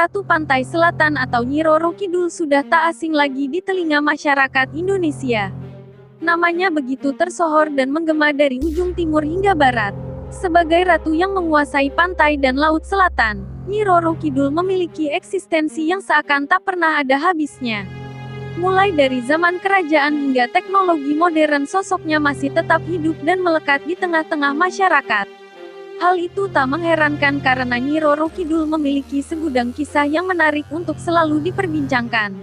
Ratu Pantai Selatan atau Nyi Roro Kidul sudah tak asing lagi di telinga masyarakat Indonesia. Namanya begitu tersohor dan menggema dari ujung timur hingga barat. Sebagai ratu yang menguasai pantai dan laut selatan, Nyi Roro Kidul memiliki eksistensi yang seakan tak pernah ada habisnya. Mulai dari zaman kerajaan hingga teknologi modern, sosoknya masih tetap hidup dan melekat di tengah-tengah masyarakat. Hal itu tak mengherankan karena Nyi Roro Kidul memiliki segudang kisah yang menarik untuk selalu diperbincangkan.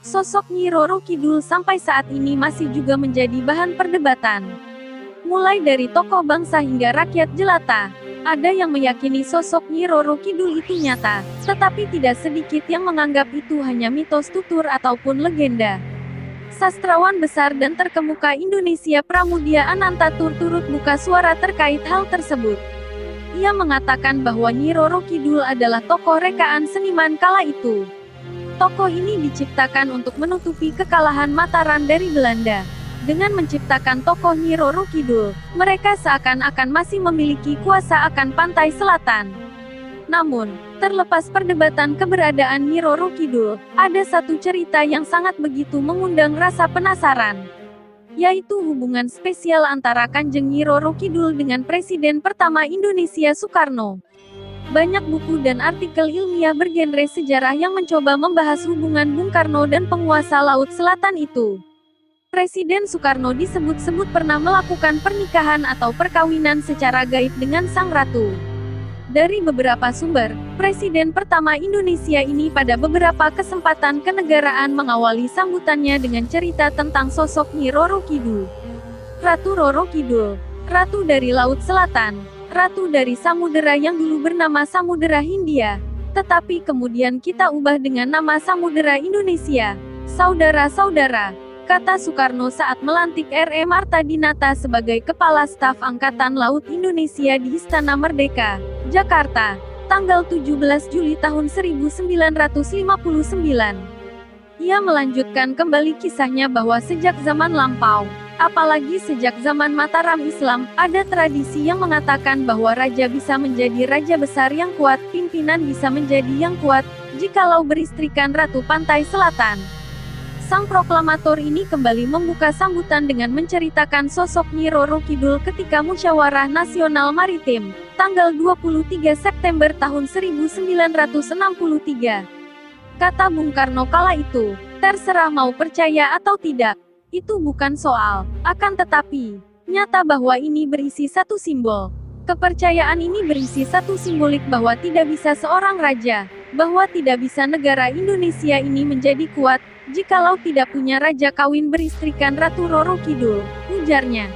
Sosok Nyi Roro Kidul sampai saat ini masih juga menjadi bahan perdebatan. Mulai dari tokoh bangsa hingga rakyat jelata, ada yang meyakini sosok Nyi Roro Kidul itu nyata, tetapi tidak sedikit yang menganggap itu hanya mitos tutur ataupun legenda. Sastrawan besar dan terkemuka Indonesia Pramudia Anantatur turut buka suara terkait hal tersebut. Ia mengatakan bahwa Nyi Roro Kidul adalah tokoh rekaan seniman kala itu. Tokoh ini diciptakan untuk menutupi kekalahan Mataram dari Belanda. Dengan menciptakan tokoh Nyi Roro Kidul, mereka seakan-akan masih memiliki kuasa akan pantai selatan. Namun, terlepas perdebatan keberadaan Nyi Roro Kidul, ada satu cerita yang sangat begitu mengundang rasa penasaran, yaitu hubungan spesial antara Kanjeng Nyi Roro Kidul dengan Presiden pertama Indonesia Soekarno. Banyak buku dan artikel ilmiah bergenre sejarah yang mencoba membahas hubungan Bung Karno dan penguasa Laut Selatan itu. Presiden Soekarno disebut-sebut pernah melakukan pernikahan atau perkawinan secara gaib dengan sang ratu. Dari beberapa sumber, Presiden pertama Indonesia ini pada beberapa kesempatan kenegaraan mengawali sambutannya dengan cerita tentang sosok Nyi Roro Kidul. Ratu Roro Kidul, Ratu dari Laut Selatan, Ratu dari Samudera yang dulu bernama Samudera Hindia, tetapi kemudian kita ubah dengan nama Samudera Indonesia. Saudara-saudara, kata Soekarno saat melantik R.E. Marta Dinata sebagai Kepala Staf Angkatan Laut Indonesia di Istana Merdeka, Jakarta, tanggal 17 Juli tahun 1959. Ia melanjutkan kembali kisahnya bahwa sejak zaman lampau, apalagi sejak zaman Mataram Islam, ada tradisi yang mengatakan bahwa raja bisa menjadi raja besar yang kuat, pimpinan bisa menjadi yang kuat, jikalau beristrikan Ratu Pantai Selatan. Sang proklamator ini kembali membuka sambutan dengan menceritakan sosok Nyi Roro Kidul ketika Musyawarah Nasional Maritim, tanggal 23 September tahun 1963. Kata Bung Karno kala itu, terserah mau percaya atau tidak, itu bukan soal, akan tetapi, nyata bahwa ini berisi satu simbol. Kepercayaan ini berisi satu simbolik bahwa tidak bisa seorang raja, bahwa tidak bisa negara Indonesia ini menjadi kuat, jikalau tidak punya raja kawin beristrikan Ratu Roro Kidul, ujarnya.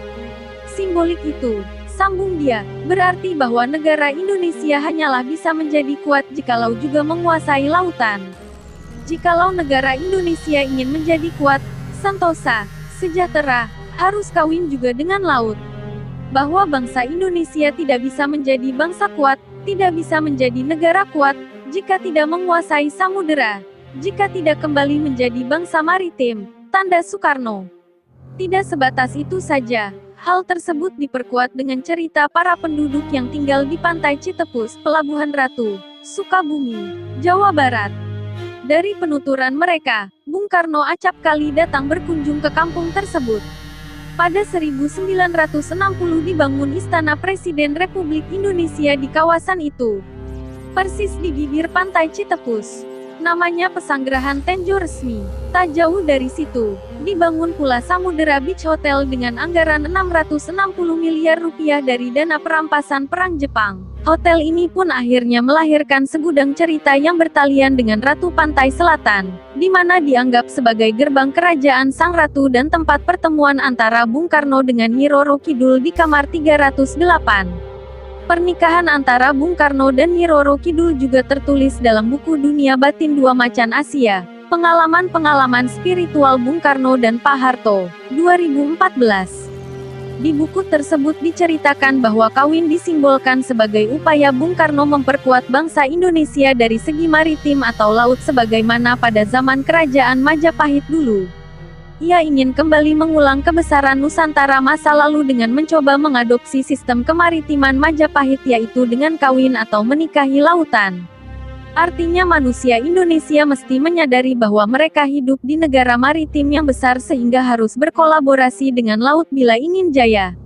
Simbolik itu, sambung dia, berarti bahwa negara Indonesia hanyalah bisa menjadi kuat jikalau juga menguasai lautan. Jikalau negara Indonesia ingin menjadi kuat, sentosa, sejahtera, harus kawin juga dengan laut. Bahwa bangsa Indonesia tidak bisa menjadi bangsa kuat, tidak bisa menjadi negara kuat, jika tidak menguasai samudera. Jika tidak kembali menjadi bangsa maritim, tanda Soekarno. Tidak sebatas itu saja, hal tersebut diperkuat dengan cerita para penduduk yang tinggal di pantai Citepus, Pelabuhan Ratu, Sukabumi, Jawa Barat. Dari penuturan mereka, Bung Karno acap kali datang berkunjung ke kampung tersebut. Pada 1960 dibangun Istana Presiden Republik Indonesia di kawasan itu, persis di bibir pantai Citepus. Namanya Pesanggerahan Tenjo Resmi. Tak jauh dari situ, dibangun pula Samudera Beach Hotel dengan anggaran 660 miliar rupiah dari dana perampasan Perang Jepang. Hotel ini pun akhirnya melahirkan segudang cerita yang bertalian dengan Ratu Pantai Selatan, di mana dianggap sebagai gerbang kerajaan Sang Ratu dan tempat pertemuan antara Bung Karno dengan Nyi Roro Kidul di kamar 308. Pernikahan antara Bung Karno dan Nyi Roro Kidul juga tertulis dalam buku Dunia Batin Dua Macan Asia, Pengalaman-pengalaman Spiritual Bung Karno dan Pak Harto, 2014. Di buku tersebut diceritakan bahwa kawin disimbolkan sebagai upaya Bung Karno memperkuat bangsa Indonesia dari segi maritim atau laut sebagaimana pada zaman Kerajaan Majapahit dulu. Ia ingin kembali mengulang kebesaran Nusantara masa lalu dengan mencoba mengadopsi sistem kemaritiman Majapahit yaitu dengan kawin atau menikahi lautan. Artinya manusia Indonesia mesti menyadari bahwa mereka hidup di negara maritim yang besar sehingga harus berkolaborasi dengan laut bila ingin jaya.